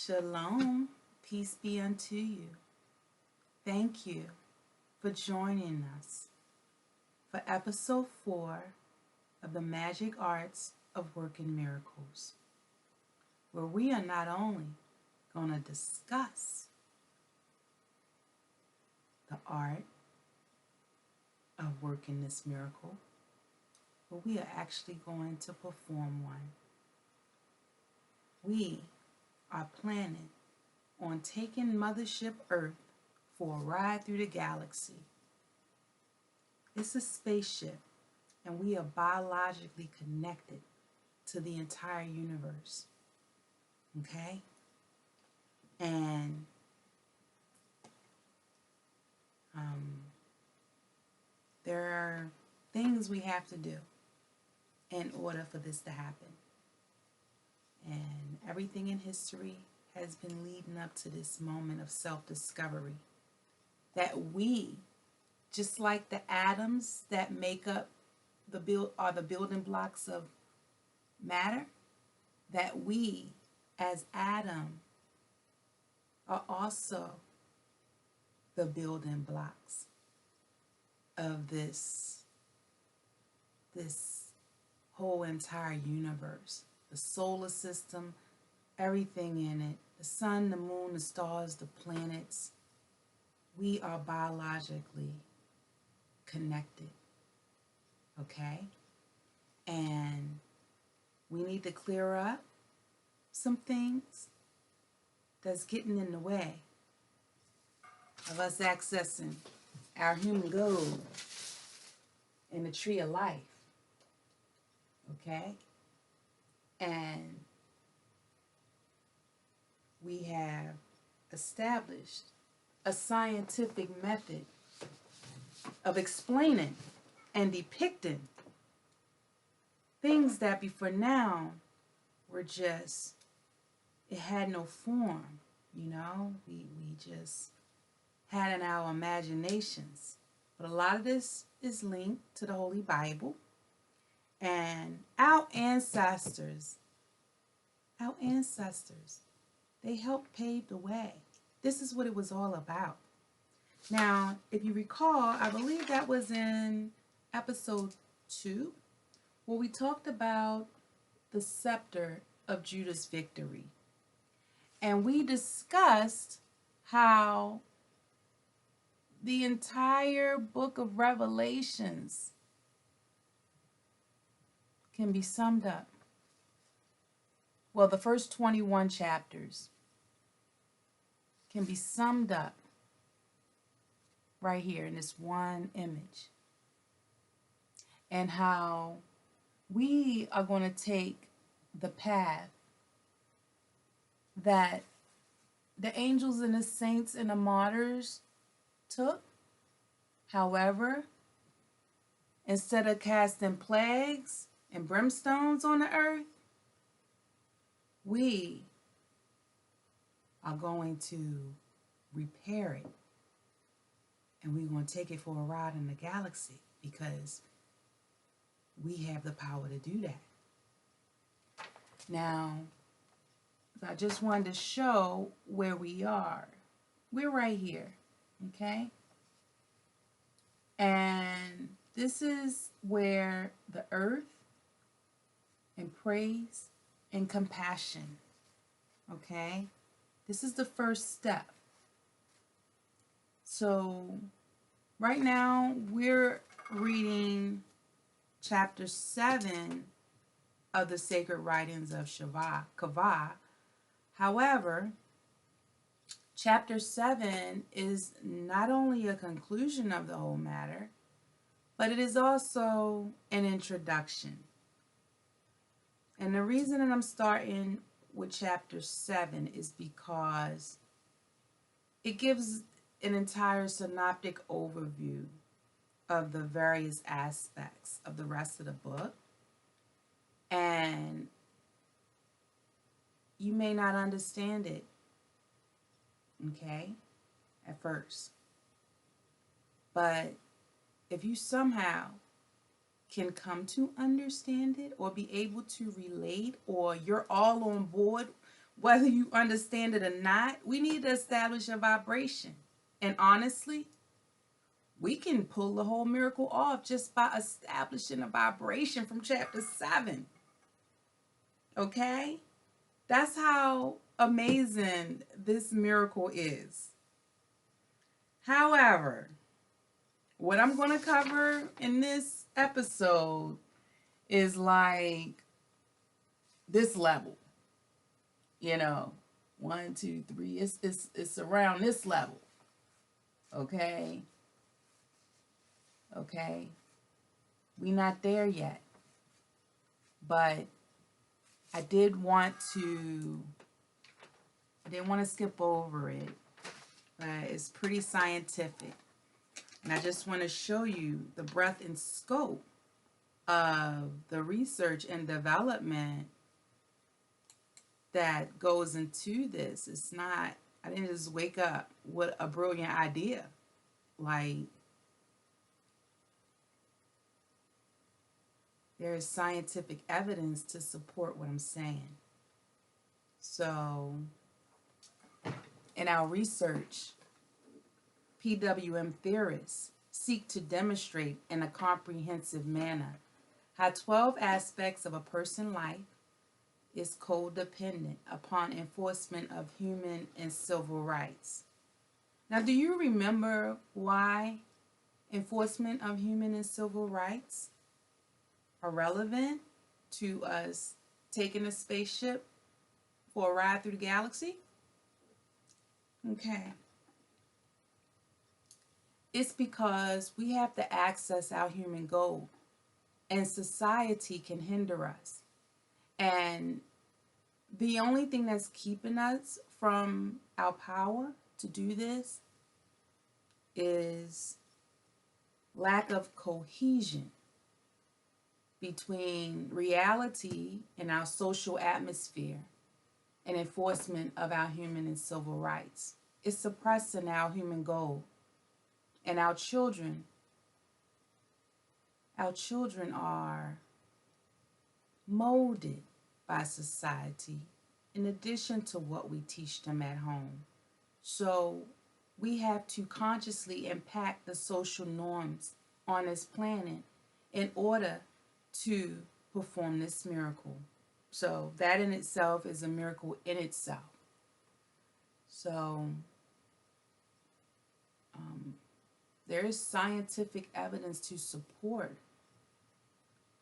Shalom, peace be unto you. Thank you for joining us for episode 4 of the Magic Arts of Working Miracles, where we are not only going to discuss the art of working this miracle, but we are actually going to perform one. We are planning on taking Mothership Earth for a ride through the galaxy. It's a spaceship, and we are biologically connected to the entire universe. Okay? And there are things we have to do in order for this to happen. And everything in history has been leading up to this moment of self-discovery. That we, just like the atoms that make up the building blocks of matter, that we as Adam are also the building blocks of this whole entire universe, the solar system, everything in it, the sun, the moon, the stars, the planets. We are biologically connected, okay? And we need to clear up some things that's getting in the way of us accessing our human goal in the tree of life, okay? And we have established a scientific method of explaining and depicting things that before now were just, it had no form, you know? We just had in our imaginations. But a lot of this is linked to the Holy Bible. And our ancestors, they helped pave the way. This is what it was all about. Now, if you recall, I believe that was in episode 2, where we talked about the scepter of Judah's victory. And we discussed how the entire book of Revelations can be summed up. Well, the first 21 chapters can be summed up right here in this one image. And how we are going to take the path that the angels and the saints and the martyrs took. However, instead of casting plagues and brimstones on the earth, we are going to repair it. And we're going to take it for a ride in the galaxy because we have the power to do that. Now, I just wanted to show where we are. We're right here, okay? And this is where the earth and praise and compassion, okay? This is the first step. So right now we're reading chapter 7 of the Sacred Writings of Kavah. However, chapter 7 is not only a conclusion of the whole matter, but it is also an introduction. And the reason that I'm starting with chapter 7 is because it gives an entire synoptic overview of the various aspects of the rest of the book. And you may not understand it, okay, at first. But if you somehow can come to understand it or be able to relate, or you're all on board Whether you understand it or not, we need to establish a vibration. And honestly, we can pull the whole miracle off just by establishing a vibration from chapter 7. Okay? That's how amazing this miracle is. However, what I'm going to cover in this episode is like this level. You know, 1, 2, 3. It's around this level. Okay? Okay? We're not there yet. But I didn't want to skip over it. But it's pretty scientific. And I just want to show you the breadth and scope of the research and development that goes into this. It's not, I didn't just wake up with a brilliant idea. Like, there is scientific evidence to support what I'm saying. So, in our research, PWM theorists seek to demonstrate in a comprehensive manner how 12 aspects of a person's life is codependent upon enforcement of human and civil rights. Now, do you remember why enforcement of human and civil rights are relevant to us taking a spaceship for a ride through the galaxy? Okay. It's because we have to access our human goal, and society can hinder us. And the only thing that's keeping us from our power to do this is lack of cohesion between reality and our social atmosphere and enforcement of our human and civil rights. It's suppressing our human goal. And our children are molded by society in addition to what we teach them at home. So we have to consciously impact the social norms on this planet in order to perform this miracle. So that in itself is a miracle in itself. So there is scientific evidence to support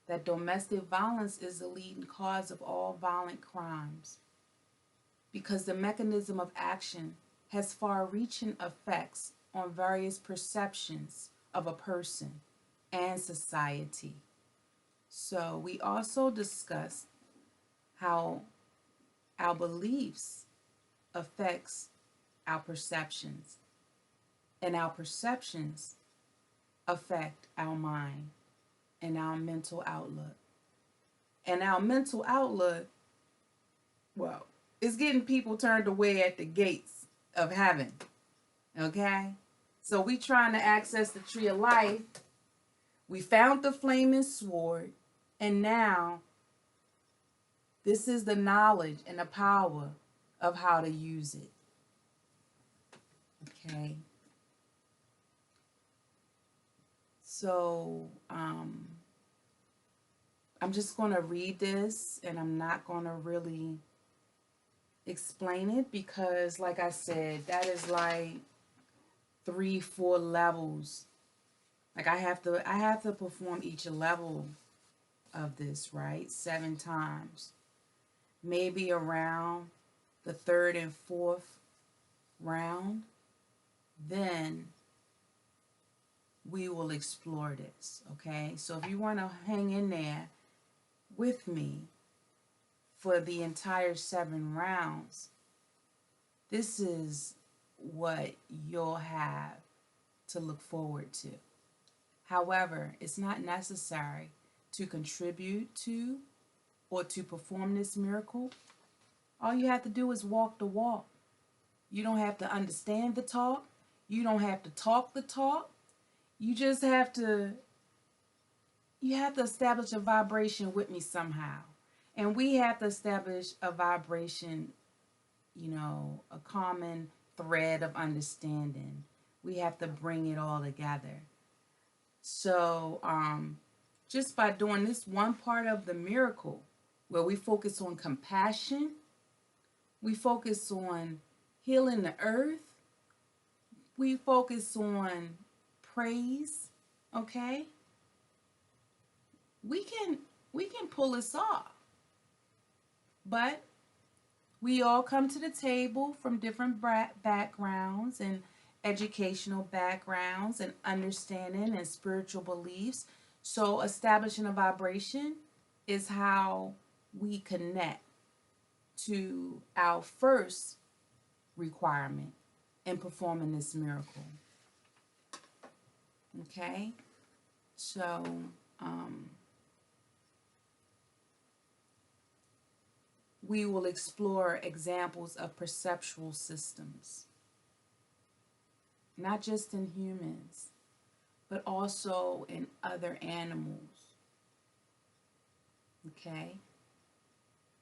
that domestic violence is the leading cause of all violent crimes, because the mechanism of action has far-reaching effects on various perceptions of a person and society. So we also discussed how our beliefs affects our perceptions, and our perceptions affect our mind and our mental outlook. And our mental outlook, well, is getting people turned away at the gates of heaven. Okay? So we trying to access the tree of life. We found the flaming sword, and now this is the knowledge and the power of how to use it. Okay? So, I'm just going to read this, and I'm not going to really explain it because, like I said, that is like 3-4 levels. Like I have to perform each level of this, right? 7 times. Maybe around the 3rd and 4th round, then we will explore this, okay? So if you want to hang in there with me for the entire 7 rounds, this is what you'll have to look forward to. However, it's not necessary to contribute to or to perform this miracle. All you have to do is walk the walk. You don't have to understand the talk. You don't have to talk the talk. You just have to establish a vibration with me somehow. And we have to establish a vibration a common thread of understanding. We have to bring it all together. So, just by doing this one part of the miracle, where we focus on compassion, we focus on healing the earth, we focus on praise, okay? We can pull this off. But we all come to the table from different backgrounds and educational backgrounds and understanding and spiritual beliefs. So establishing a vibration is how we connect to our first requirement in performing this miracle. Okay? So, we will explore examples of perceptual systems, not just in humans, but also in other animals. Okay?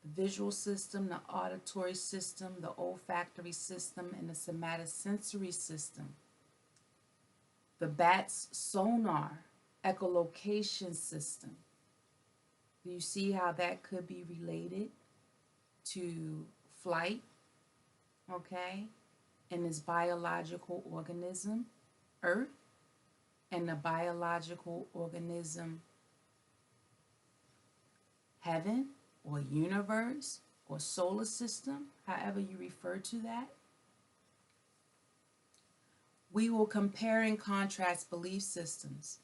The visual system, the auditory system, the olfactory system, and the somatosensory system. The bat's sonar, echolocation system. Do you see how that could be related to flight? Okay? And this biological organism, Earth, and the biological organism, heaven, or universe, or solar system, however you refer to that. We will compare and contrast belief systems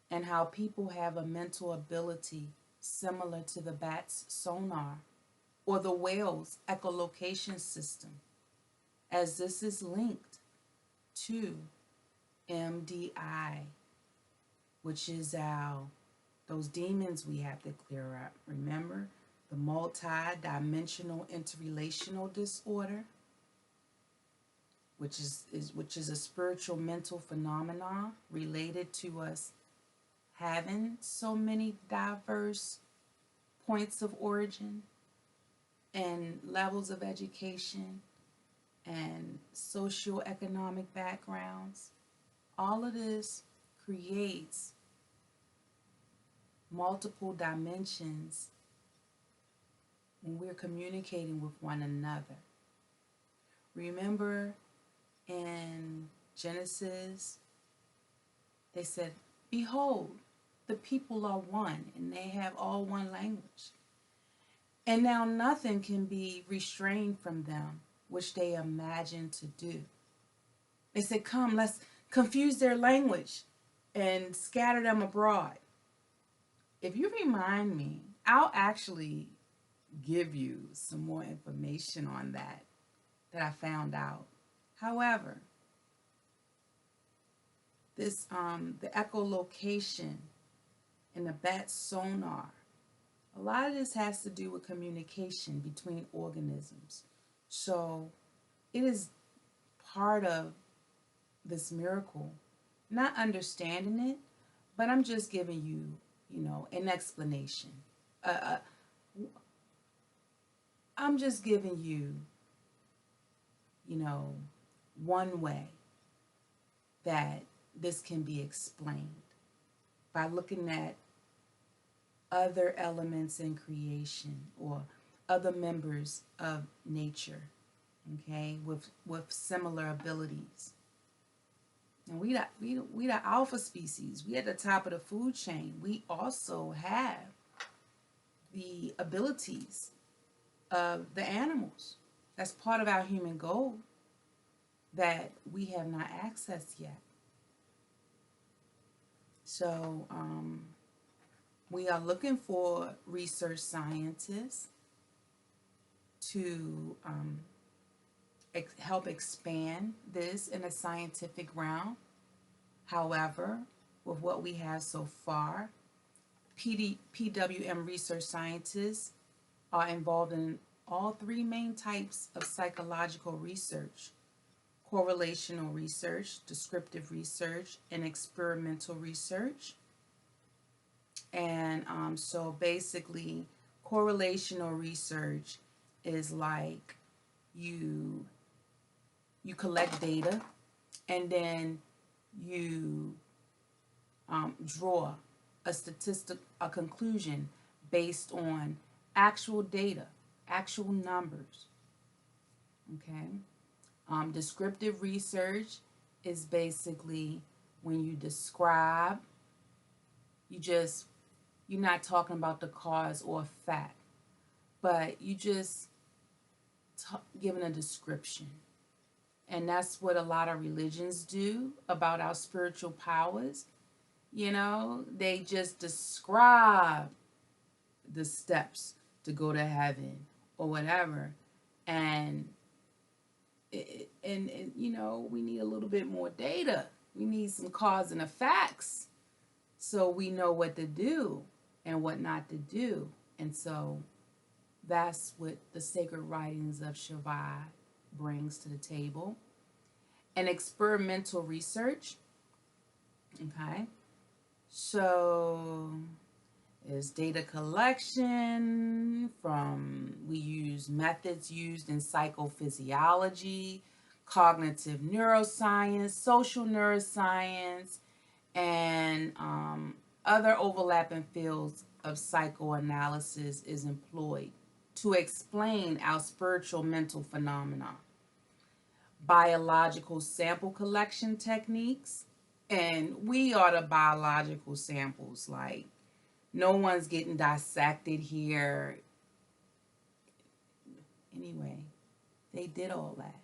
and how people have a mental ability similar to the bat's sonar or the whale's echolocation system, as this is linked to MDI, which is those demons we have to clear up. Remember, the multi-dimensional interrelational disorder, which is a spiritual mental phenomenon related to us having so many diverse points of origin and levels of education and socioeconomic backgrounds. All of this creates multiple dimensions when we're communicating with one another. Remember in Genesis, they said, "Behold, the people are one, and they have all one language. And now nothing can be restrained from them, which they imagine to do." They said, "Come, let's confuse their language and scatter them abroad." If you remind me, I'll actually give you some more information on that I found out. However, this the echolocation and the bat sonar, a lot of this has to do with communication between organisms. So it is part of this miracle, not understanding it, but I'm just giving you, an explanation. I'm just giving you, one way that this can be explained by looking at other elements in creation or other members of nature, okay, with similar abilities. And we the alpha species. We at the top of the food chain. We also have the abilities of the animals. That's part of our human goal that we have not accessed yet. So we are looking for research scientists to help expand this in a scientific realm. However, with what we have so far, PWM research scientists are involved in all three main types of psychological research: correlational research, descriptive research, and experimental research. And so basically, correlational research is like you collect data, and then you draw a conclusion based on actual data, actual numbers. Okay. Descriptive research is basically when you describe, you're not talking about the cause or effect, but you just giving a description. And that's what a lot of religions do about our spiritual powers. They just describe the steps to go to heaven or whatever. And we need a little bit more data. We need some cause and effects so we know what to do and what not to do. And so that's what the sacred writings of Shiva brings to the table. And experimental research. Okay. So is data collection we use methods used in psychophysiology, cognitive neuroscience, social neuroscience, and other overlapping fields of psychoanalysis is employed to explain our spiritual mental phenomena. Biological sample collection techniques, and we are the biological samples. Like, no one's getting dissected here. Anyway, they did all that.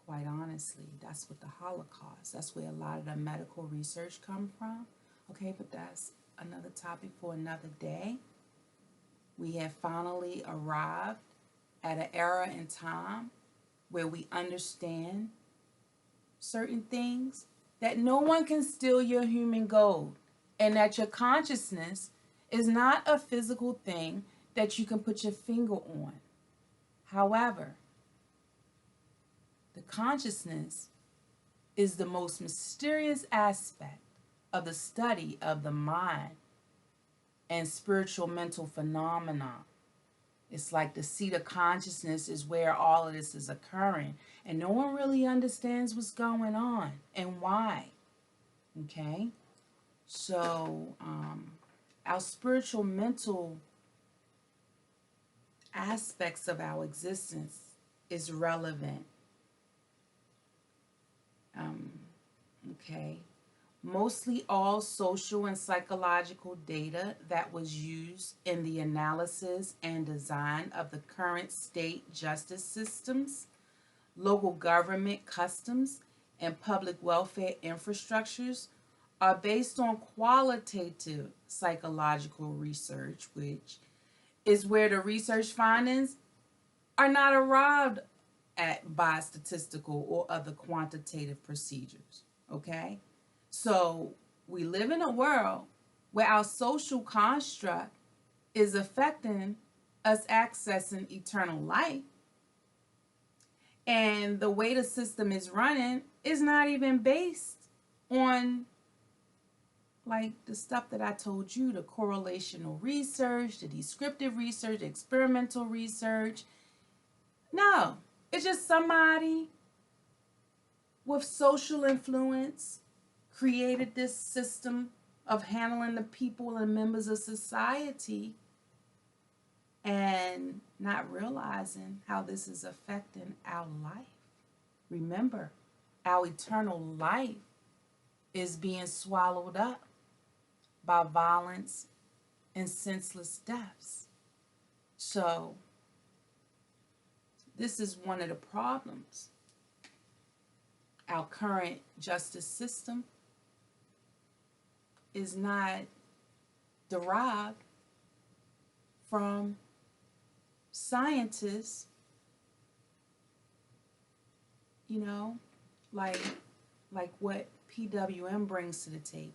Quite honestly, that's what the Holocaust, that's where a lot of the medical research come from. Okay, but that's another topic for another day. We have finally arrived at an era in time where we understand certain things, that no one can steal your human gold, and that your consciousness is not a physical thing that you can put your finger on. However, the consciousness is the most mysterious aspect of the study of the mind and spiritual mental phenomena. It's like the seat of consciousness is where all of this is occurring, and no one really understands what's going on and why. Okay? So, our spiritual mental aspects of our existence is relevant. Okay. Mostly all social and psychological data that was used in the analysis and design of the current state justice systems, local government customs, and public welfare infrastructures are based on qualitative psychological research, which is where the research findings are not arrived at by statistical or other quantitative procedures. Okay? So we live in a world where our social construct is affecting us accessing eternal life. And the way the system is running is not even based on like the stuff that I told you, the correlational research, the descriptive research, experimental research. No, it's just somebody with social influence created this system of handling the people and members of society and not realizing how this is affecting our life. Remember, our eternal life is being swallowed up by violence and senseless deaths. So, this is one of the problems. Our current justice system is not derived from scientists, like what PWM brings to the table.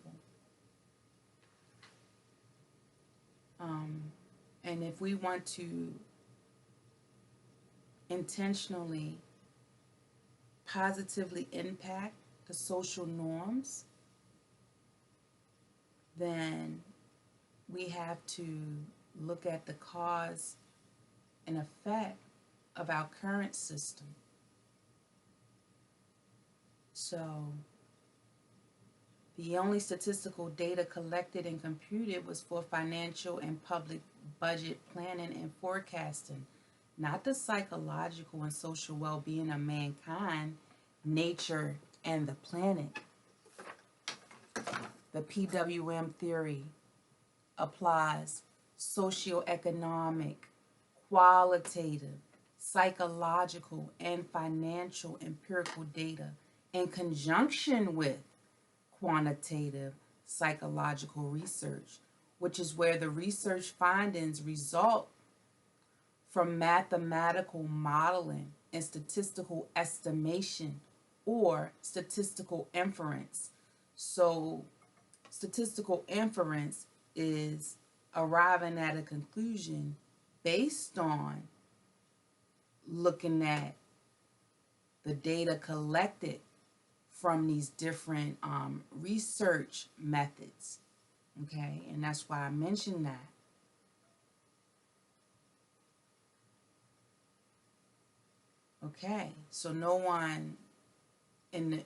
And if we want to intentionally, positively impact the social norms, then we have to look at the cause and effect of our current system. So the only statistical data collected and computed was for financial and public budget planning and forecasting, not the psychological and social well-being of mankind, nature, and the planet. The PWM theory applies socioeconomic, qualitative, psychological, and financial empirical data in conjunction with quantitative psychological research, which is where the research findings result from mathematical modeling and statistical estimation or statistical inference. So, statistical inference is arriving at a conclusion based on looking at the data collected from these different research methods. Okay, and that's why I mentioned that. Okay, so no one in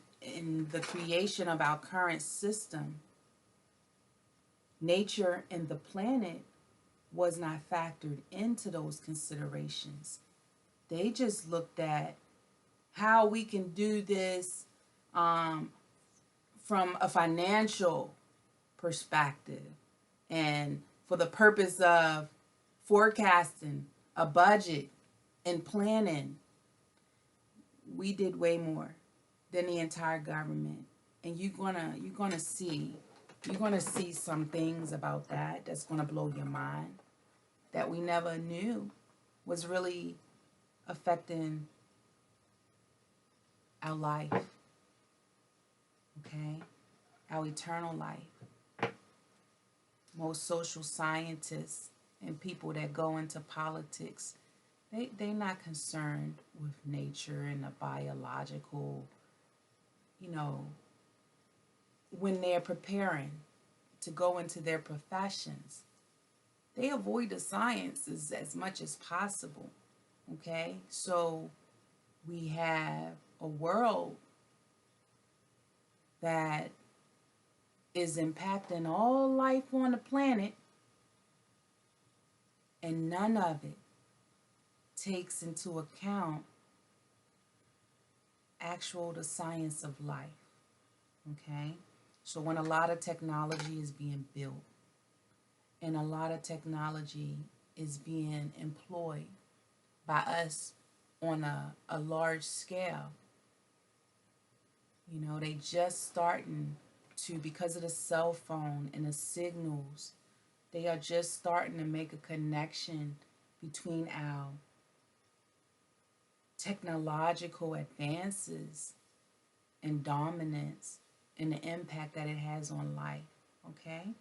the creation of our current system, nature and the planet was not factored into those considerations. They just looked at how we can do this from a financial perspective and for the purpose of forecasting a budget and planning. We did way more than the entire government, and you're gonna see some things about that that's gonna blow your mind, that we never knew was really affecting our life, okay, our eternal life. Most social scientists and people that go into politics, they're not concerned with nature and the biological, when they're preparing to go into their professions. They avoid the sciences as much as possible, okay? So we have a world that is impacting all life on the planet, and none of it takes into account the science of life, okay? So when a lot of technology is being built and a lot of technology is being employed by us on a large scale, they just starting to, because of the cell phone and the signals, they are just starting to make a connection between our technological advances and dominance and the impact that it has on life, okay?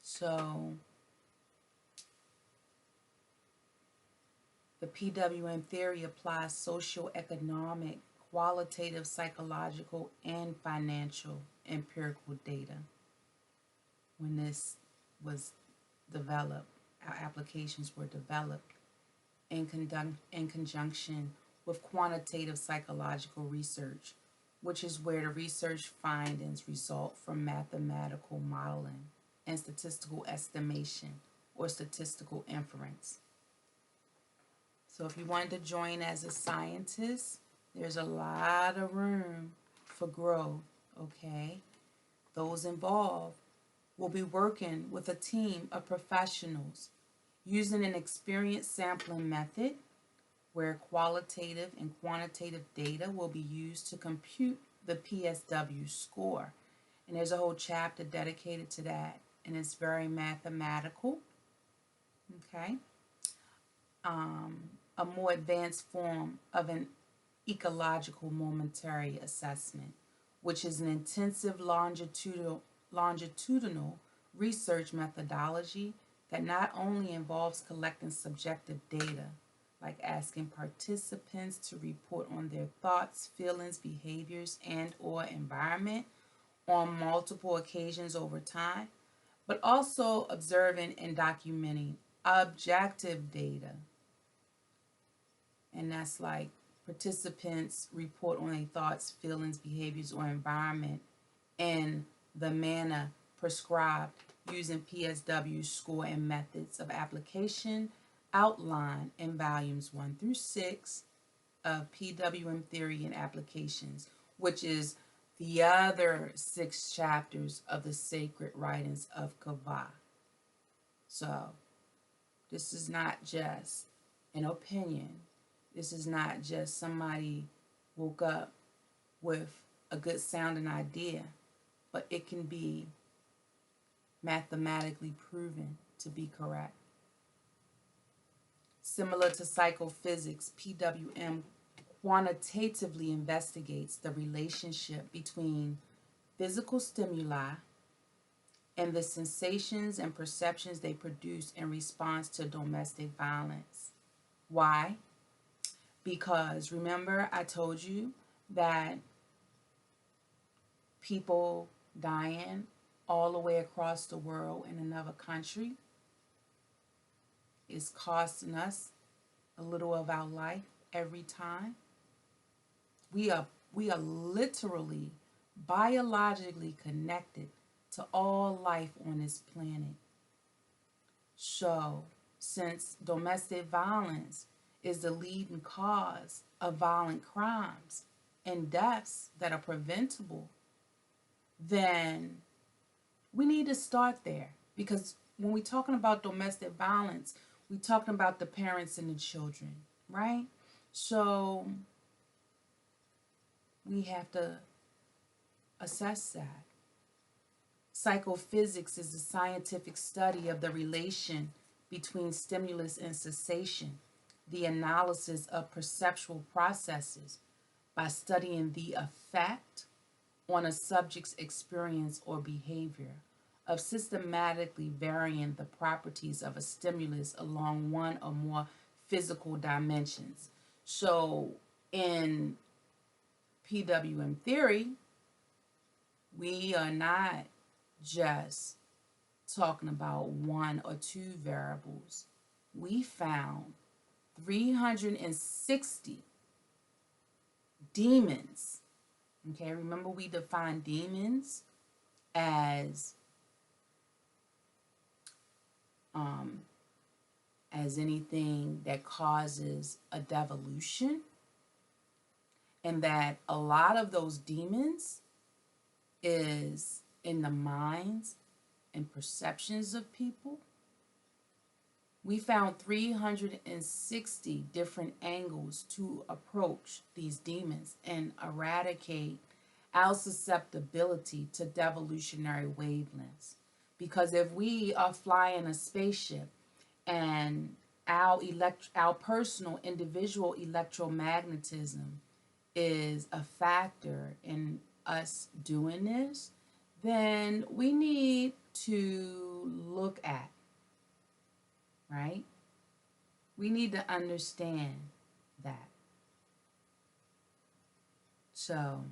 So the PWM theory applies socioeconomic, qualitative, psychological, and financial empirical data. When this was developed, our applications were developed in conjunction with quantitative psychological research, which is where the research findings result from mathematical modeling and statistical estimation or statistical inference. So if you wanted to join as a scientist, there's a lot of room for growth, okay? Those involved will be working with a team of professionals using an experience sampling method where qualitative and quantitative data will be used to compute the PSW score. And there's a whole chapter dedicated to that, and it's very mathematical, okay? A more advanced form of an ecological momentary assessment, which is an intensive longitudinal research methodology that not only involves collecting subjective data, like asking participants to report on their thoughts, feelings, behaviors, and or environment on multiple occasions over time, but also observing and documenting objective data And that's like participants report on their thoughts, feelings, behaviors, or environment in the manner prescribed using PSW score and methods of application outlined in volumes 1 through 6 of PWM Theory and Applications, which is the other 6 chapters of the sacred writings of Kava. So this is not just an opinion. This is not just somebody woke up with a good sounding idea, but it can be mathematically proven to be correct. Similar to psychophysics, PWM quantitatively investigates the relationship between physical stimuli and the sensations and perceptions they produce in response to domestic violence. Why? Because remember I told you that people dying all the way across the world in another country is costing us a little of our life every time. We are literally biologically connected to all life on this planet. So, since domestic violence is the leading cause of violent crimes and deaths that are preventable, then we need to start there. Because when we're talking about domestic violence, we're talking about the parents and the children, right? So we have to assess that. Psychophysics is the scientific study of the relation between stimulus and cessation, the analysis of perceptual processes by studying the effect on a subject's experience or behavior of systematically varying the properties of a stimulus along one or more physical dimensions. So in PWM theory, we are not just talking about 1 or 2 variables. We found 360 demons. Okay, remember we defined demons as anything that causes a devolution, and that a lot of those demons is in the minds and perceptions of people. We found 360 different angles to approach these demons and eradicate our susceptibility to devolutionary wavelengths. Because if we are flying a spaceship and our personal individual electromagnetism is a factor in us doing this, then we need to look at, right? We need to understand that. So,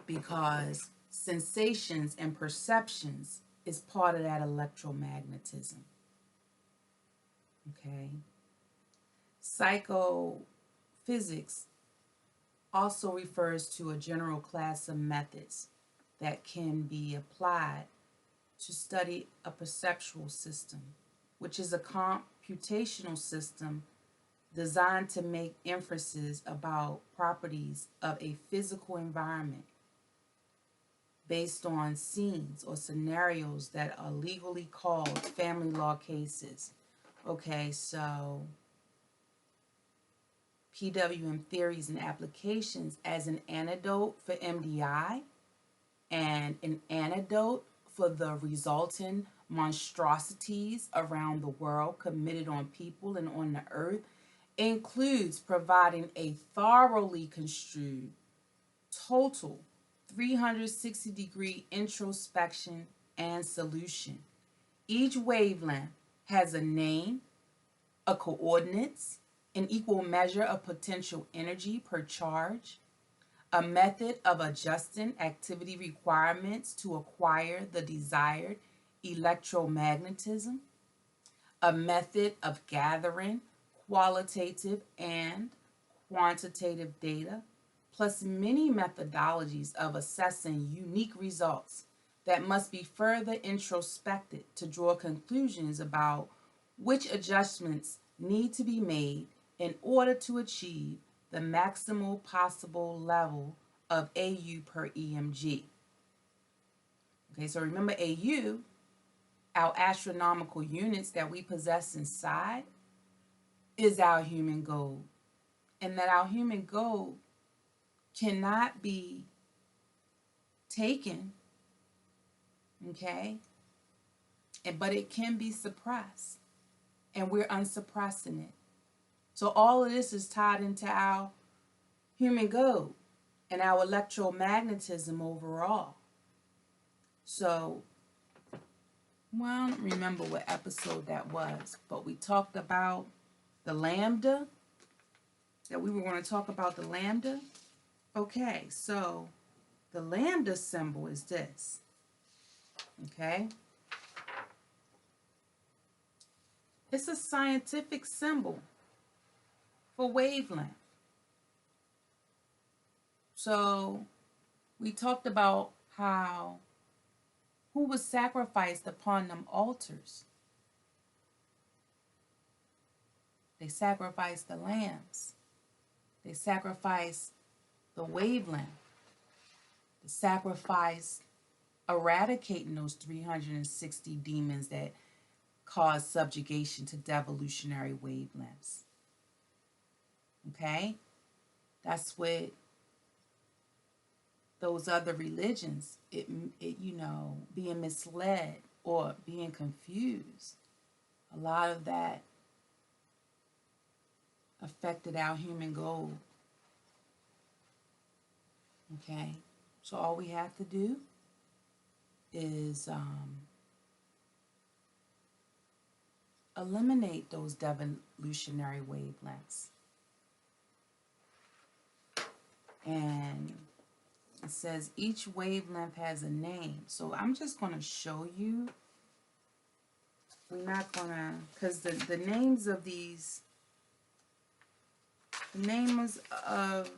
because sensations and perceptions is part of that electromagnetism. Okay? Psychophysics also refers to a general class of methods that can be applied to study a perceptual system, which is a computational system designed to make inferences about properties of a physical environment based on scenes or scenarios that are legally called family law cases. Okay, so PWM theories and applications as an antidote for MDI and an antidote for the resulting monstrosities around the world committed on people and on the earth includes providing a thoroughly construed, total 360-degree introspection and solution. Each wavelength has a name, a coordinates, an equal measure of potential energy per charge, a method of adjusting activity requirements to acquire the desired electromagnetism, a method of gathering qualitative and quantitative data, plus many methodologies of assessing unique results that must be further introspected to draw conclusions about which adjustments need to be made in order to achieve the maximal possible level of AU per EMG. Okay, so remember AU, our astronomical units that we possess inside, is our human goal. And that our human goal cannot be taken, okay, but it can be suppressed, and we're unsuppressing it. So all of this is tied into our human goal and our electromagnetism overall. So, well, I don't remember what episode that was, but we talked about the lambda, that we were going to talk about the lambda. Okay, so the lambda symbol is this, okay? It's a scientific symbol for wavelength. So we talked about who was sacrificed upon them altars. They sacrificed the lambs. They sacrificed the wavelength. They sacrificed eradicating those 360 demons that cause subjugation to devolutionary wavelengths. Okay? That's what those other religions, it being misled or being confused. A lot of that affected our human goal. Okay? So all we have to do is eliminate those devolutionary wavelengths. And it says each wavelength has a name. So I'm just going to show you. We're not going to, because the names of these, the names of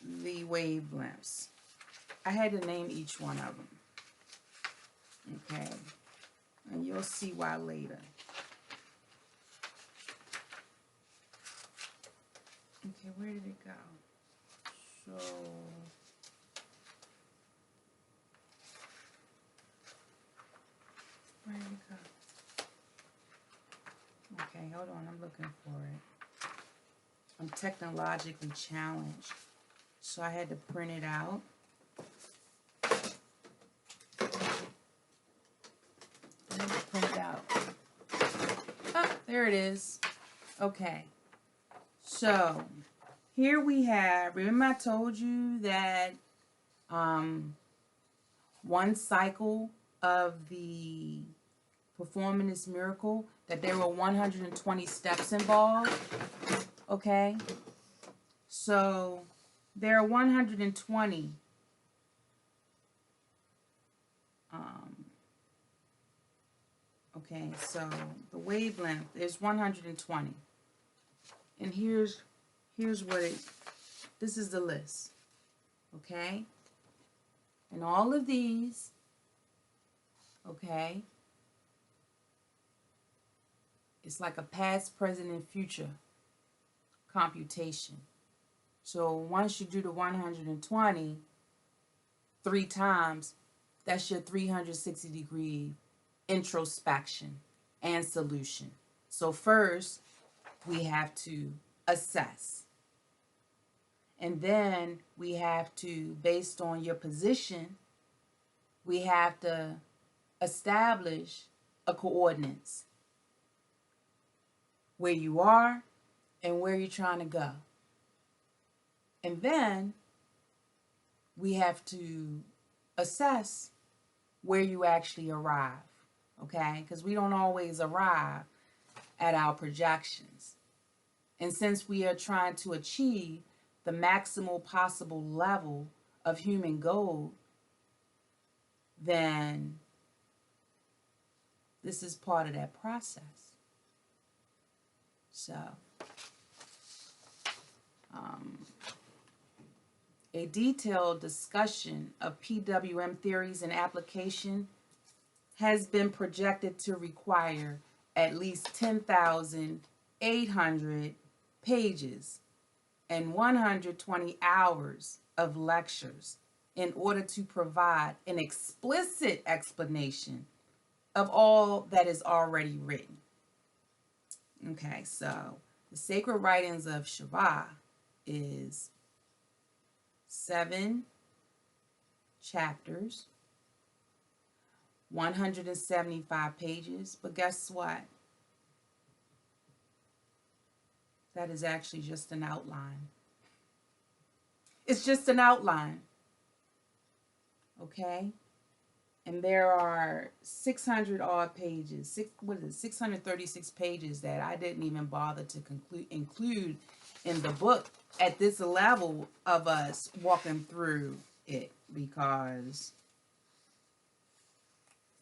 the wavelengths, I had to name each one of them. Okay. And you'll see why later. Okay, where did it go? So, where did it go? Okay, hold on, I'm looking for it. I'm technologically challenged, so I had to print it out. Oh, there it is. Okay. So, here we have, remember I told you that one cycle of the performing this miracle, that there were 120 steps involved. Okay? So, there are 120 okay, so the wavelength is 120. And here's what this is the list. Okay? And all of these, okay, it's like a past, present, and future computation. So once you do the 120 3 times, that's your 360-degree introspection and solution. So first, we have to assess. And then we have to, based on your position, we have to establish a coordinates. Where you are and where you're trying to go. And then we have to assess where you actually arrive. Okay? Because we don't always arrive at our projections. And since we are trying to achieve the maximal possible level of human goal, then this is part of that process. So, a detailed discussion of PWM theories and application has been projected to require at least 10,800 pages and 120 hours of lectures in order to provide an explicit explanation of all that is already written. Okay, so the Sacred Writings of Shiva is 7 chapters, 175 pages, but guess what? That is actually just an outline. It's just an outline, okay? And there are 600 odd pages, 636 pages that I didn't even bother to include in the book at this level of us walking through it, because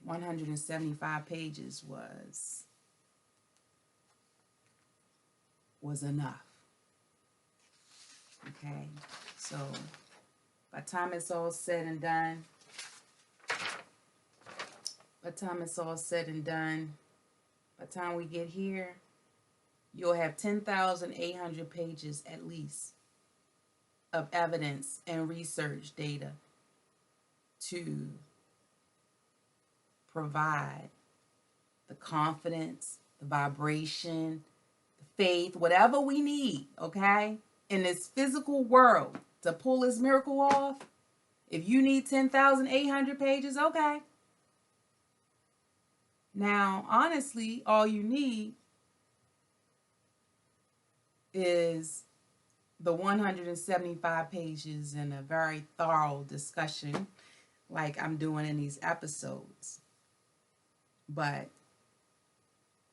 175 pages was enough. Okay, so by the time it's all said and done, by the time we get here, you'll have 10,800 pages at least of evidence and research data to provide the confidence, the vibration, the faith, whatever we need, okay, in this physical world to pull this miracle off. If you need 10,800 pages, okay. Now, honestly, all you need is the 175 pages and a very thorough discussion like I'm doing in these episodes. But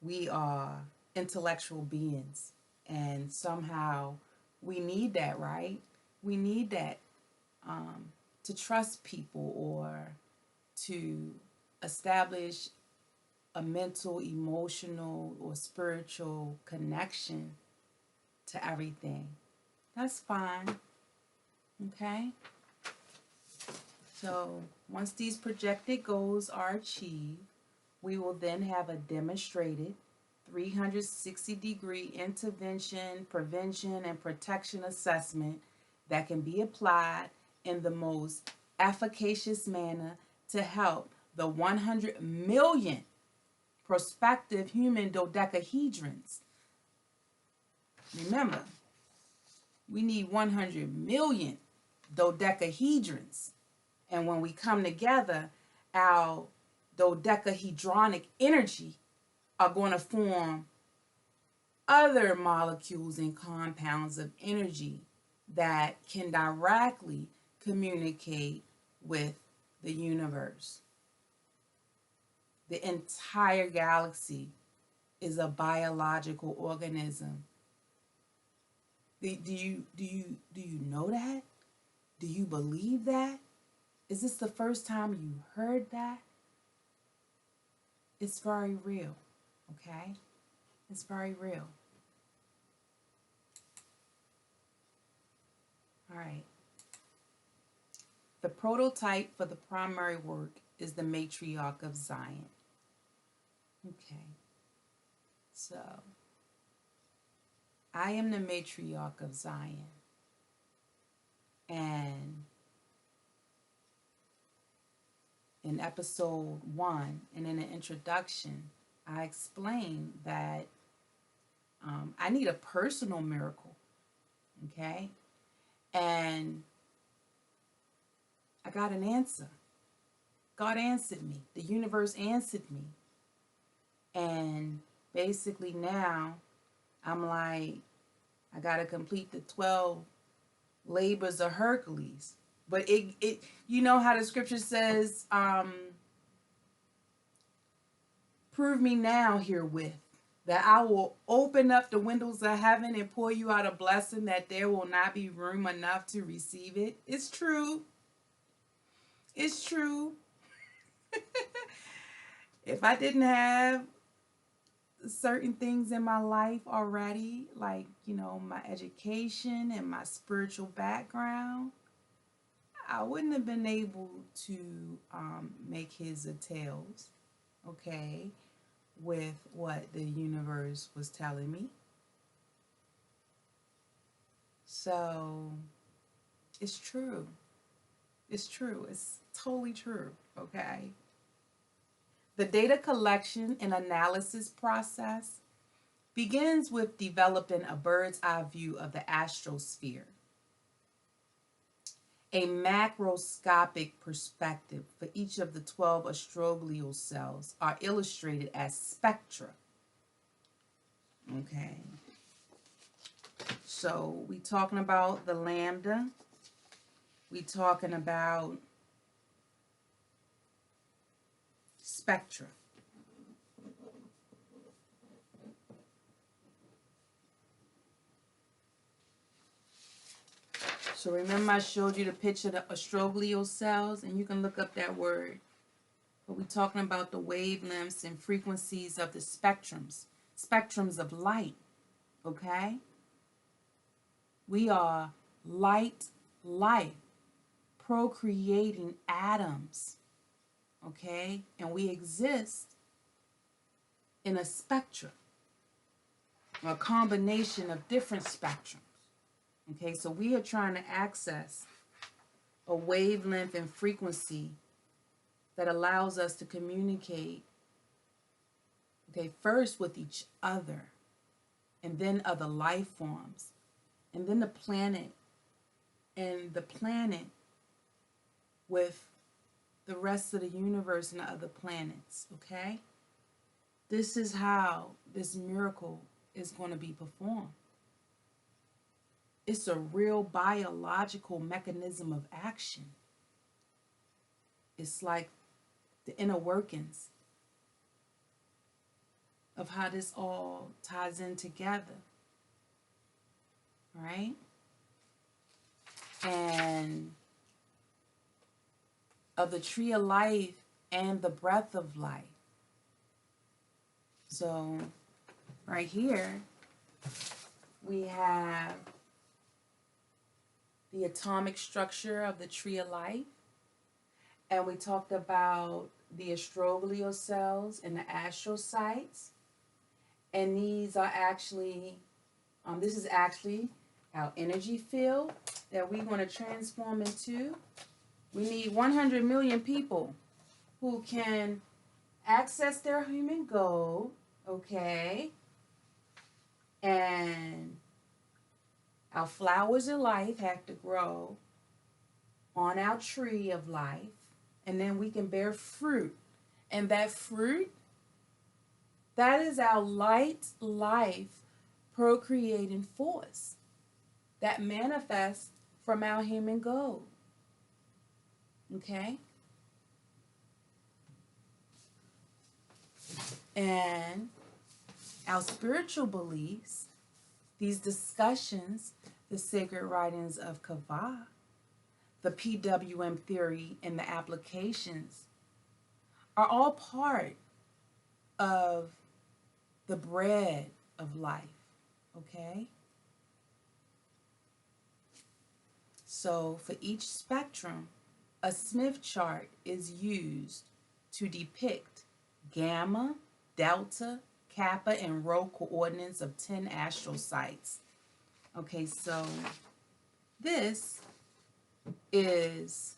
we are intellectual beings, and somehow we need that, right? We need that to trust people or to establish a mental, emotional, or spiritual connection to everything. That's fine. Okay? So once these projected goals are achieved, we will then have a demonstrated 360-degree intervention, prevention, and protection assessment that can be applied in the most efficacious manner to help the 100 million prospective human dodecahedrons. Remember, we need 100 million dodecahedrons. And when we come together, our dodecahedronic energy are going to form other molecules and compounds of energy that can directly communicate with the universe. The entire galaxy is a biological organism. Do you know that? Do you believe that? Is this the first time you heard that? It's very real, okay? It's very real. All right. The prototype for the primary work is the Matriarch of Zion. Okay. So, I am the Matriarch of Zion. And in episode 1 and in the introduction, I explained that I need a personal miracle, okay? And I got an answer. God answered me. The universe answered me. And basically now, I'm like, I got to complete the 12 labors of Hercules. But it you know how the scripture says, prove me now herewith, that I will open up the windows of heaven and pour you out a blessing that there will not be room enough to receive it. It's true. It's true. If I didn't have certain things in my life already, like, you know, my education and my spiritual background, I wouldn't have been able to make heads or tails, okay, with what the universe was telling me. So it's true. It's true. It's totally true, okay? The data collection and analysis process begins with developing a bird's eye view of the astrosphere. A macroscopic perspective for each of the 12 astroglial cells are illustrated as spectra. Okay. So we talking about the lambda. We talking about spectra. So remember I showed you the picture of the astroglial cells, and you can look up that word. But we're talking about the wavelengths and frequencies of the spectrums of light, okay? We are light, life, procreating atoms, okay? And we exist in a spectrum, a combination of different spectrums, okay? So we are trying to access a wavelength and frequency that allows us to communicate, okay, first with each other, and then other life forms, and then the planet, and the planet with the rest of the universe and the other planets, okay? This is how this miracle is going to be performed. It's a real biological mechanism of action. It's like the inner workings of how this all ties in together, right? And of the tree of life and the breath of life. So right here we have the atomic structure of the tree of life, and we talked about the astroglial cells and the astrocytes, and these are actually this is actually our energy field that we're going to transform into. We need 100 million people who can access their human goal, okay? And our flowers of life have to grow on our tree of life, and then we can bear fruit. And that fruit, that is our light life procreating force that manifests from our human goal. Okay? And our spiritual beliefs, these discussions, the sacred writings of Kava, the PWM theory, and the applications are all part of the bread of life. Okay? So for each spectrum, a Smith chart is used to depict gamma, delta, kappa, and rho coordinates of 10 astrocytes. Okay, so this is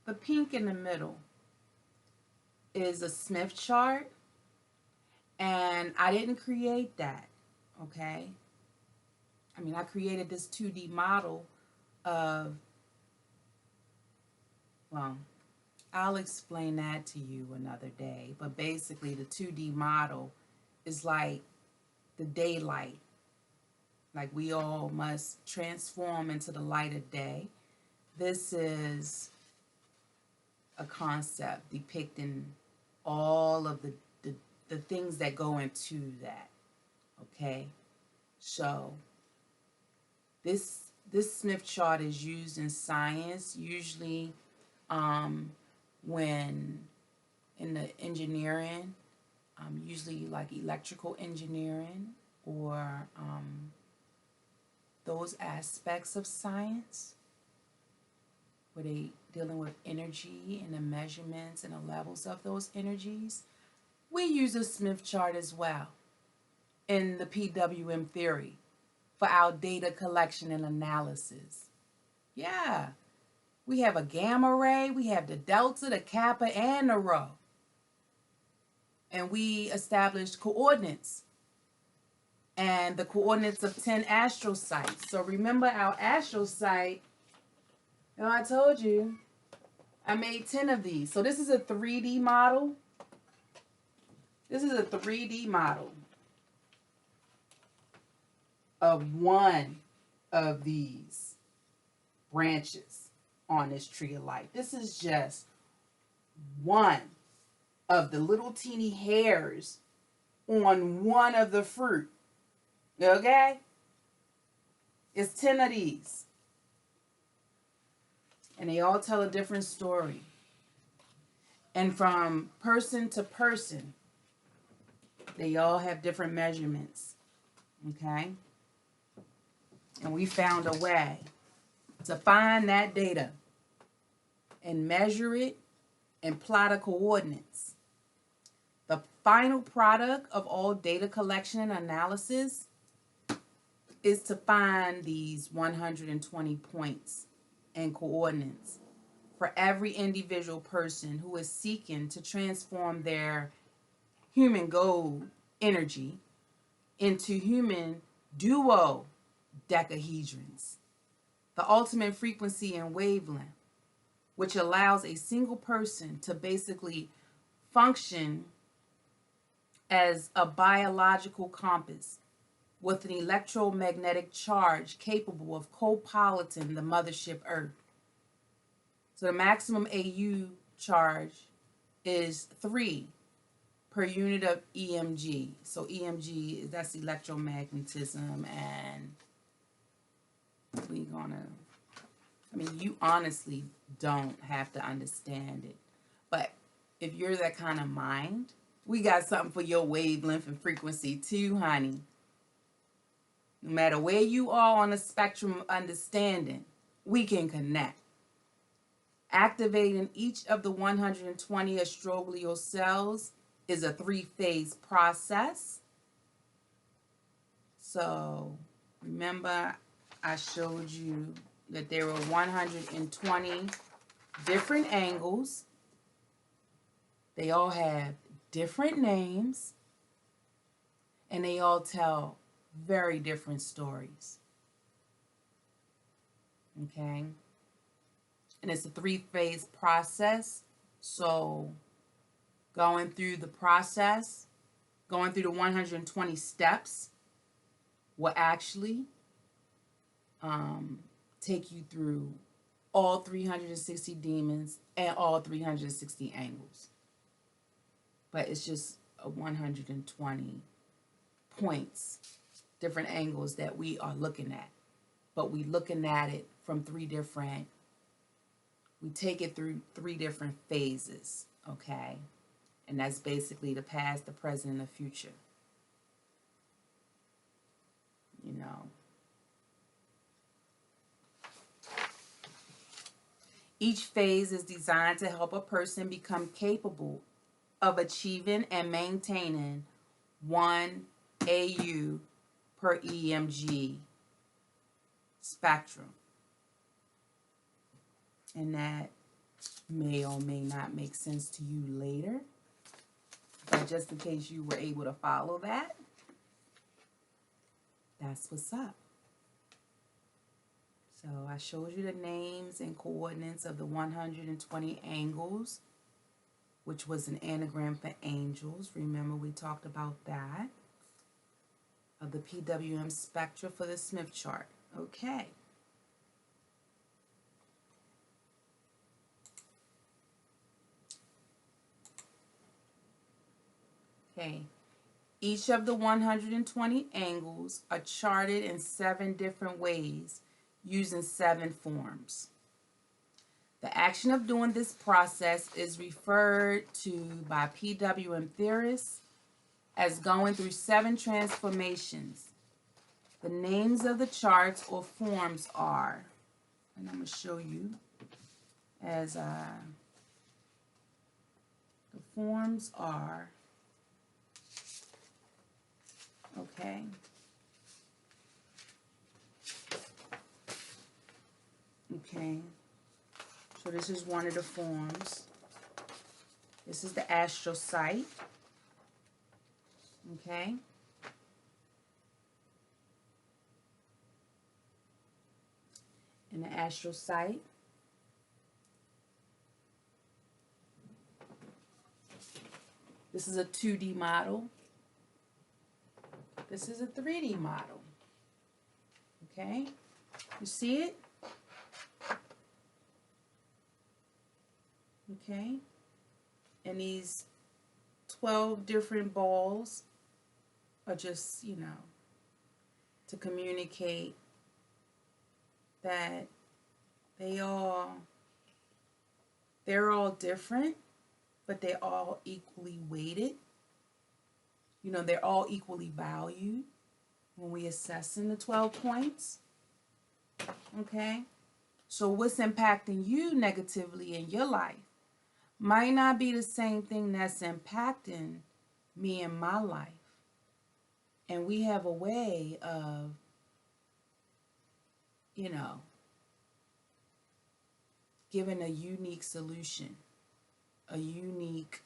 the pink in the middle is a Smith chart, and I didn't create that, okay? I mean, I created this 2D model of, well, I'll explain that to you another day, but basically the 2D model is like the daylight. Like we all must transform into the light of day. This is a concept depicting all of the things that go into that, okay? So this Smith chart is used in science, usually when in the engineering, usually like electrical engineering or those aspects of science where they dealing with energy and the measurements and the levels of those energies. We use a Smith chart as well in the PWM theory for our data collection and analysis. Yeah, we have a gamma ray, we have the delta, the kappa, and the rho. And we established coordinates and the coordinates of 10 astrocytes. So remember our astrocyte, I told you, I made 10 of these. So this is a 3D model. This is a 3D model of one of these branches on this tree of life. This is just one of the little teeny hairs on one of the fruit. Okay? It's 10 of these. And they all tell a different story. And from person to person, they all have different measurements. Okay? And we found a way to find that data and measure it and plot the coordinates. The final product of all data collection and analysis is to find these 120 points and coordinates for every individual person who is seeking to transform their human gold energy into human duodecahedrons, the ultimate frequency and wavelength, which allows a single person to basically function as a biological compass with an electromagnetic charge capable of co-piloting the mothership Earth. So the maximum AU charge is 3 per unit of EMG. So EMG, that's electromagnetism, and you honestly don't have to understand it. But if you're that kind of mind, we got something for your wavelength and frequency too, honey. No matter where you are on the spectrum of understanding, we can connect. Activating each of the 120 astroglial cells is a 3-phase process. So remember, I showed you that there were 120 different angles. They all have different names, and they all tell very different stories. Okay? And it's a 3-phase process. So going through the process, going through the 120 steps will actually take you through all 360 demons and all 360 angles. But it's just a 120 points, different angles that we are looking at. But we looking at it from we take it through 3 different phases, okay? And that's basically the past, the present, and the future. You know. Each phase is designed to help a person become capable of achieving and maintaining 1 AU per EMG spectrum. And that may or may not make sense to you later. But just in case you were able to follow that, that's what's up. So I showed you the names and coordinates of the 120 angles, which was an anagram for angels. Remember, we talked about that. Of the PWM spectra for the Smith chart. Okay. Okay. Each of the 120 angles are charted in 7 different ways using 7 forms. The action of doing this process is referred to by PWM theorists as going through 7 transformations. The names of the charts or forms are, and I'm going to show you as the forms are, okay. Okay, so this is one of the forms. This is the astral sight. Okay. In the astral sight, this is a 2D model. This is a 3D model. Okay, you see it? Okay, and these 12 different balls are just, you know, to communicate that they're all different, but they're all equally weighted. You know, they're all equally valued when we assess in the 12 points. Okay, so what's impacting you negatively in your life might not be the same thing that's impacting me in my life. And we have a way of, you know, giving a unique solution, a unique,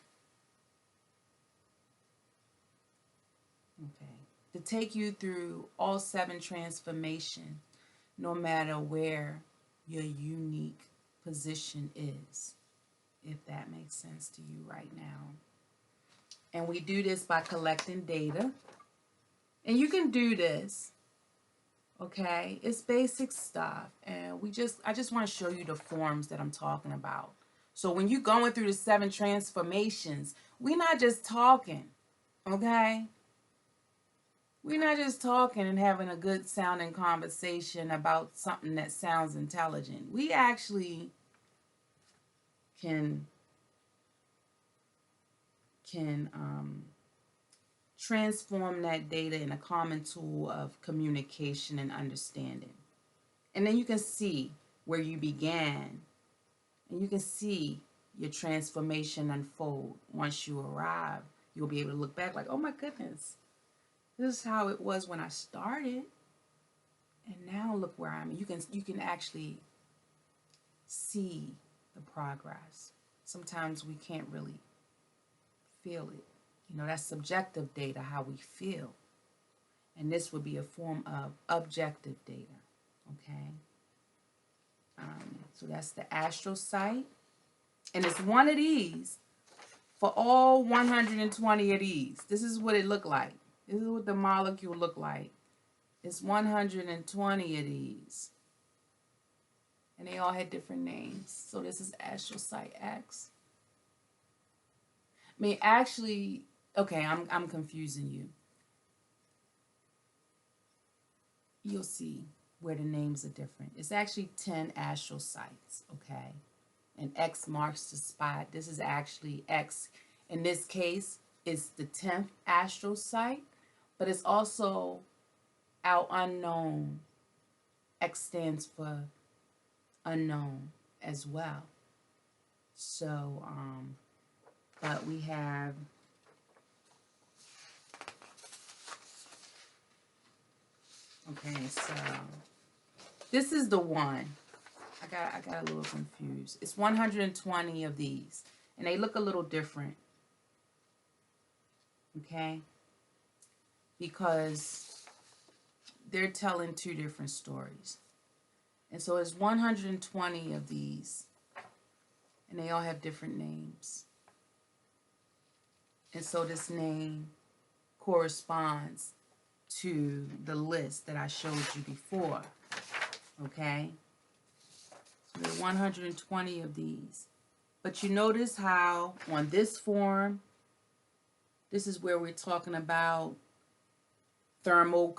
okay, to take you through all 7 transformation, no matter where your unique position is, if that makes sense to you right now. And we do this by collecting data. And you can do this, okay? It's basic stuff. And I just want to show you the forms that I'm talking about. So when you're going through the 7 transformations, we're not just talking, okay? We're not just talking and having a good sounding conversation about something that sounds intelligent. We actually can transform that data in a common tool of communication and understanding. And then you can see where you began, and you can see your transformation unfold. Once you arrive, you'll be able to look back like, oh my goodness, this is how it was when I started, and now look where I'm. You can actually see the progress. Sometimes we can't really feel it. You know, that's subjective data, how we feel. And this would be a form of objective data, okay? So that's the astral sight. And it's one of these for all 120 of these. This is what it looked like. This is what the molecule looked like. It's 120 of these. And they all had different names. So this is astral sight X. I mean, actually, okay, I'm confusing you. You'll see where the names are different. It's actually 10 astral sights, okay? And X marks the spot. This is actually X. In this case, it's the 10th astral sight, but it's also our unknown. X stands for unknown as well. So, but we have okay, so this is the one. I got a little confused. It's 120 of these, and they look a little different. Okay? Because they're telling 2 different stories. And so it's 120 of these, and they all have different names. And so this name corresponds to the list that I showed you before. Okay? So there are 120 of these. But you notice how on this form, this is where we're talking about thermal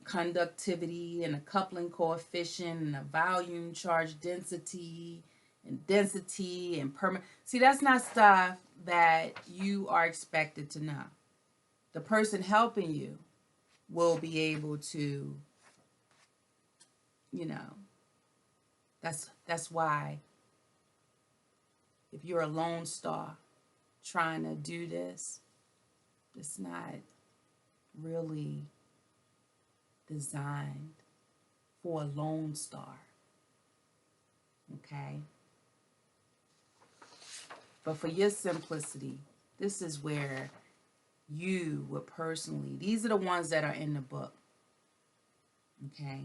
conductivity and a coupling coefficient and a volume charge density and permanent. See, that's not stuff that you are expected to know. the person helping you will be able to, you know, that's why if you're a lone star trying to do this, it's not really designed for a lone star. Okay? But for your simplicity, this is where you would personally, these are the ones that are in the book. Okay?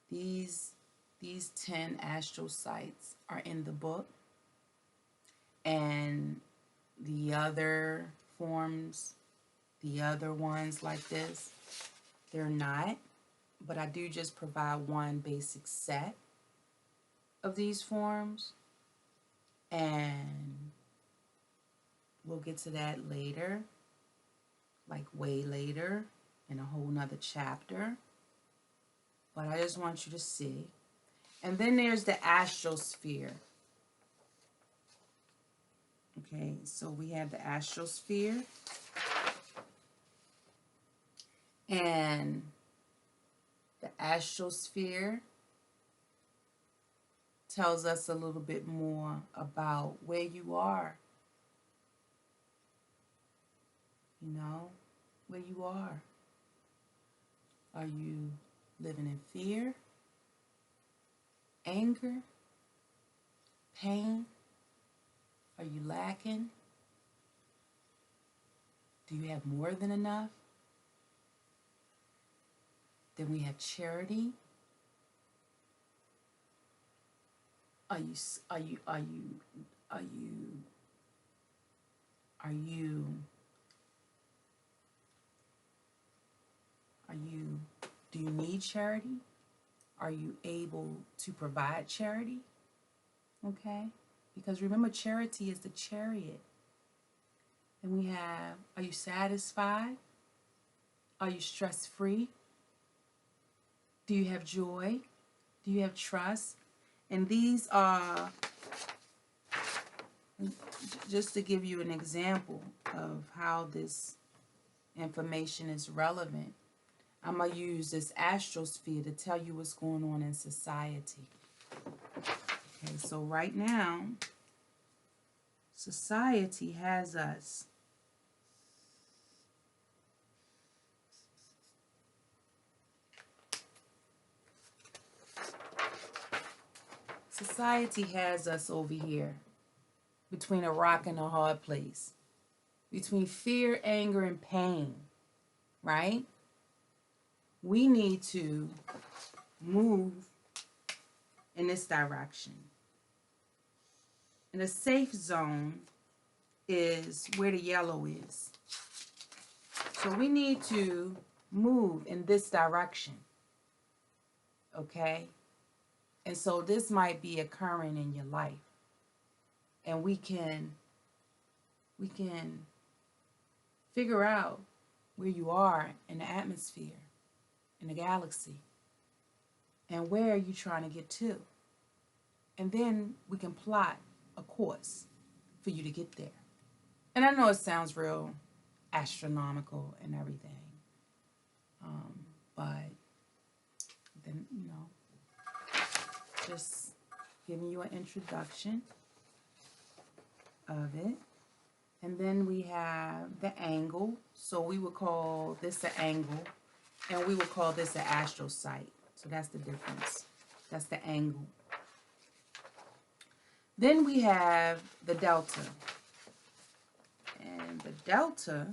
These 10 astral sites are in the book. And the other forms, the other ones like this, they're not. But I do just provide one basic set of these forms. And we'll get to that later, like way later, in a whole nother chapter. But I just want you to see. And then there's the astral sphere. Okay, so we have the astral sphere. And the astral sphere tells us a little bit more about where you are. You know, where you are. Are you living in fear, anger, pain? Are you lacking? Do you have more than enough? Then we have charity. Are you do you need charity? Are you able to provide charity? Okay? Because remember, charity is the chariot. And we have, are you satisfied? Are you stress-free? Do you have joy? Do you have trust? And these are, just to give you an example of how this information is relevant, I'm going to use this astral sphere to tell you what's going on in society. Okay, so right now, society has us over here between a rock and a hard place, between fear, anger, and pain, right? We need to move in this direction. And the safe zone is where the yellow is. So we need to move in this direction. Okay? And so this might be occurring in your life. And we can figure out where you are in the atmosphere, in the galaxy, and where are you trying to get to. And then we can plot a course for you to get there. And I know it sounds real astronomical and everything, but then, you know, just giving you an introduction of it. And then we have the angle. So we would call this an angle, and we would call this an astral site. So that's the difference. That's the angle. Then we have the delta. And the delta,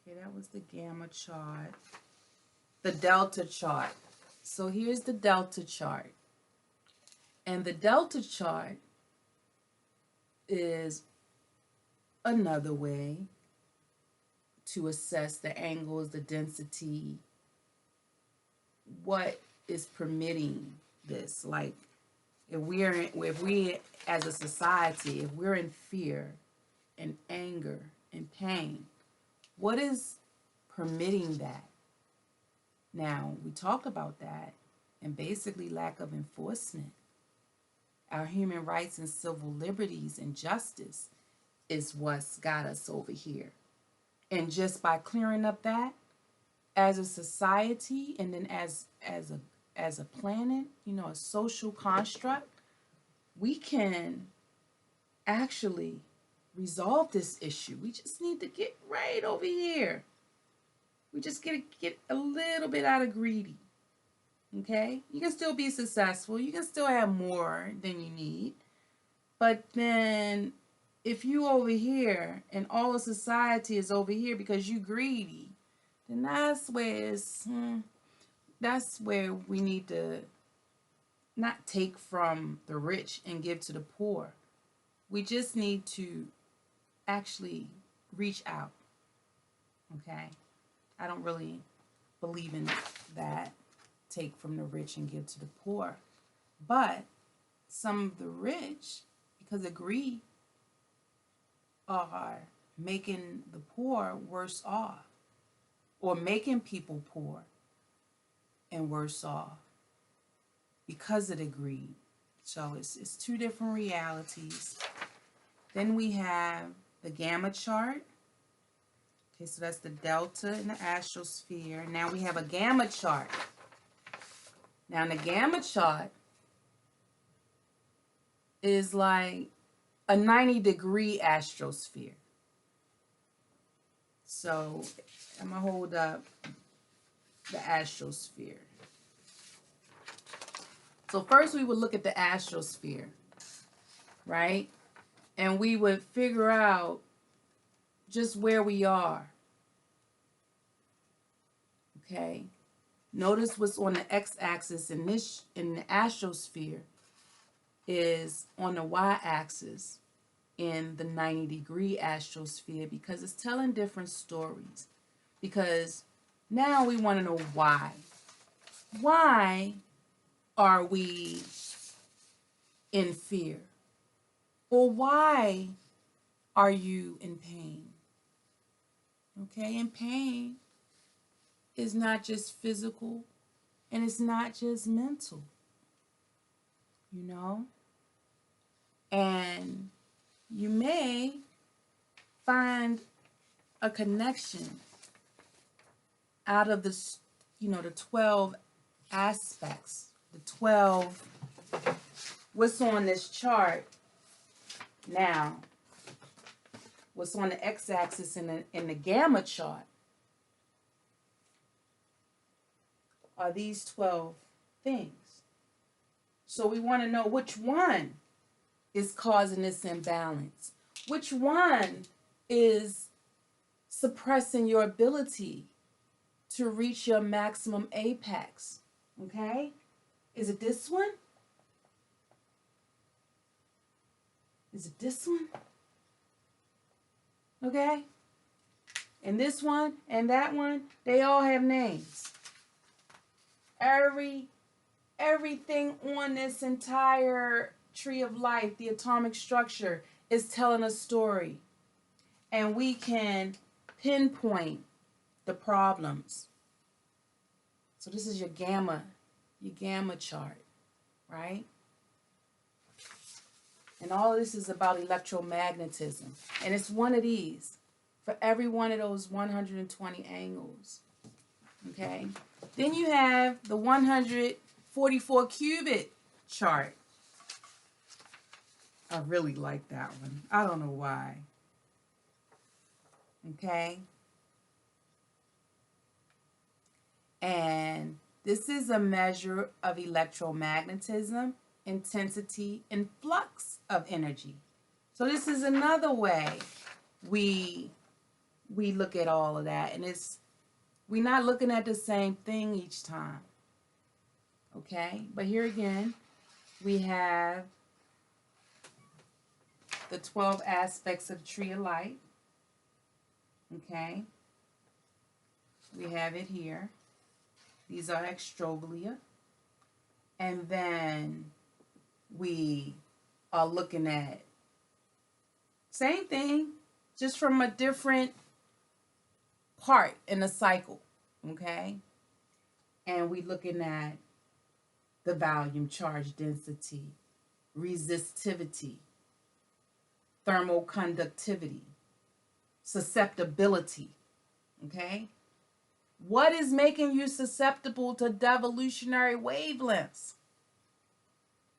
okay, that was the gamma chart. The delta chart. So here's the delta chart. And the delta chart is another way to assess the angles, the density, what is permitting this. Like if we as a society, if we're in fear and anger and pain, what is permitting that? Now, we talked about that, and basically lack of enforcement. our human rights and civil liberties and justice is what's got us over here. And just by clearing up that as a society, and then as a planet, you know, a social construct, we can actually resolve this issue. We just need to get right over here. We just get a little bit out of greedy. Okay? You can still be successful. You can still have more than you need. But then if you over here and all of society is over here because you greedy, then that's where we need to not take from the rich and give to the poor. We just need to actually reach out. Okay? I don't really believe in that, take from the rich and give to the poor. But some of the rich, because of greed, are making the poor worse off, or making people poor and worse off because of the greed. So it's two different realities. Then we have the gamma chart. Okay, so that's the delta in the astrosphere. Now we have a gamma chart. Now in the gamma chart is like a 90-degree astrosphere. So I'm going to hold up the astrosphere. So first we would look at the astrosphere, right? And we would figure out just where we are. Okay? Notice what's on the x-axis in the astrosphere is on the y-axis in the 90-degree astrosphere, because it's telling different stories. Because now we want to know why. Why are we in fear? Or why are you in pain? Okay, and pain is not just physical, and it's not just mental, you know? And you may find a connection out of the, the 12 aspects, the 12, what's on this chart now, what's on the x-axis in the gamma chart are these 12 things. So we want to know which one is causing this imbalance. Which one is suppressing your ability to reach your maximum apex? Okay? Is it this one? Is it this one? Okay? And this one and that one, they all have names. Everything on this entire tree of life, the atomic structure, is telling a story. And we can pinpoint the problems. So this is your gamma chart, right? And all of this is about electromagnetism. And it's one of these for every one of those 120 angles. Okay? Then you have the 144 cubit chart. I really like that one. I don't know why. Okay? And this is a measure of electromagnetism, intensity, and flux of energy. So this is another way we look at all of that. And we're not looking at the same thing each time. Okay? But here again, we have the 12 aspects of the tree of life. Okay? We have it here. These are astroglia. And then we are looking at same thing, just from a different part in the cycle. Okay? And we looking at the volume, charge density, resistivity, thermal conductivity, susceptibility. Okay? What is making you susceptible to devolutionary wavelengths?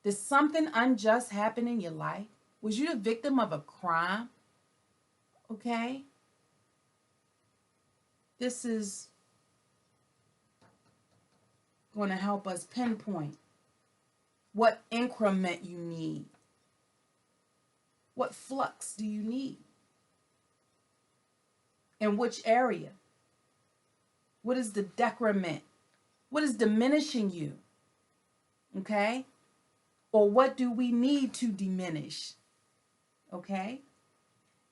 Did something unjust happen in your life? Was you the victim of a crime? Okay? This is going to help us pinpoint what increment you need. What flux do you need? In which area? What is the decrement? What is diminishing you? Okay? Or what do we need to diminish? Okay?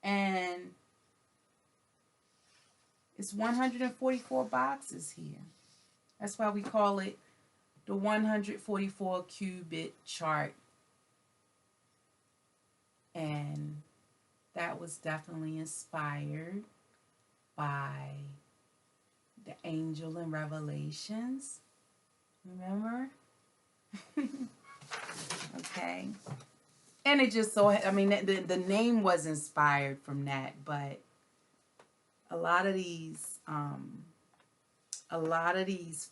And it's 144 boxes here. That's why we call it the 144 qubit chart. And that was definitely inspired by the angel in Revelations. Remember? Okay. And it just so, I mean, the name was inspired from that, but a lot of these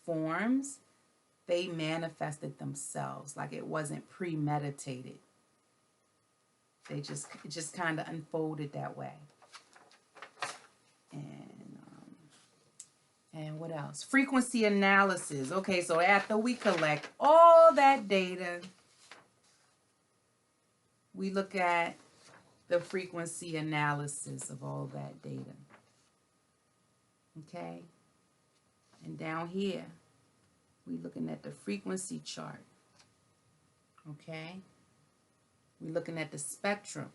forms, they manifested themselves. Like it wasn't premeditated. It just kind of unfolded that way. And what else? Frequency analysis. Okay, so after we collect all that data, we look at the frequency analysis of all that data. Okay? And down here, we're looking at the frequency chart. Okay? We're looking at the spectrum.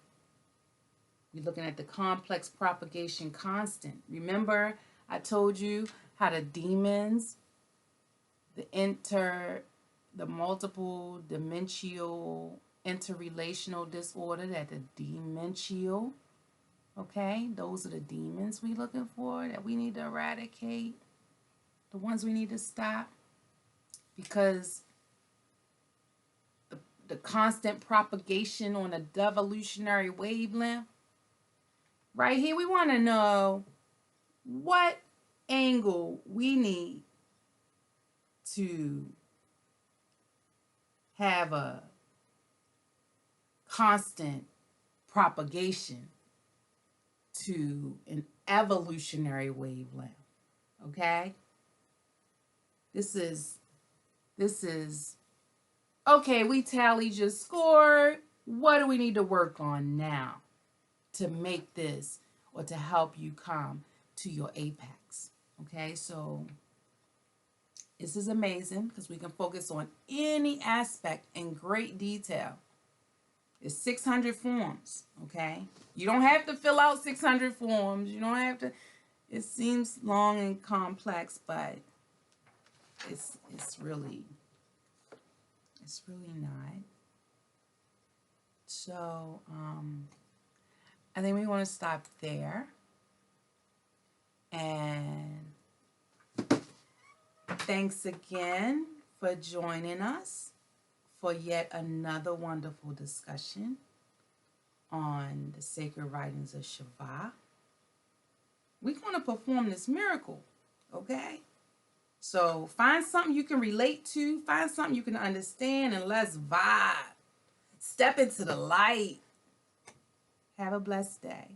We're looking at the complex propagation constant. Remember, I told you how the demons, the multiple dimensional interrelational disorder, that the demential, okay, those are the demons we're looking for that we need to eradicate, the ones we need to stop, because the constant propagation on a devolutionary wavelength. Right here, we want to know what angle we need to have a constant propagation to an evolutionary wavelength. Okay? This is okay, we tallied your score. What do we need to work on now to make this, or to help you come to your apex? Okay, so this is amazing because we can focus on any aspect in great detail. It's 600 forms, okay? You don't have to fill out 600 forms. You don't have to. It seems long and complex, but it's really not. So, I think we want to stop there. And thanks again for joining us for yet another wonderful discussion on the sacred writings of Shiva. We're going to perform this miracle, okay? So find something you can relate to, find something you can understand, and let's vibe. Step into the light. Have a blessed day.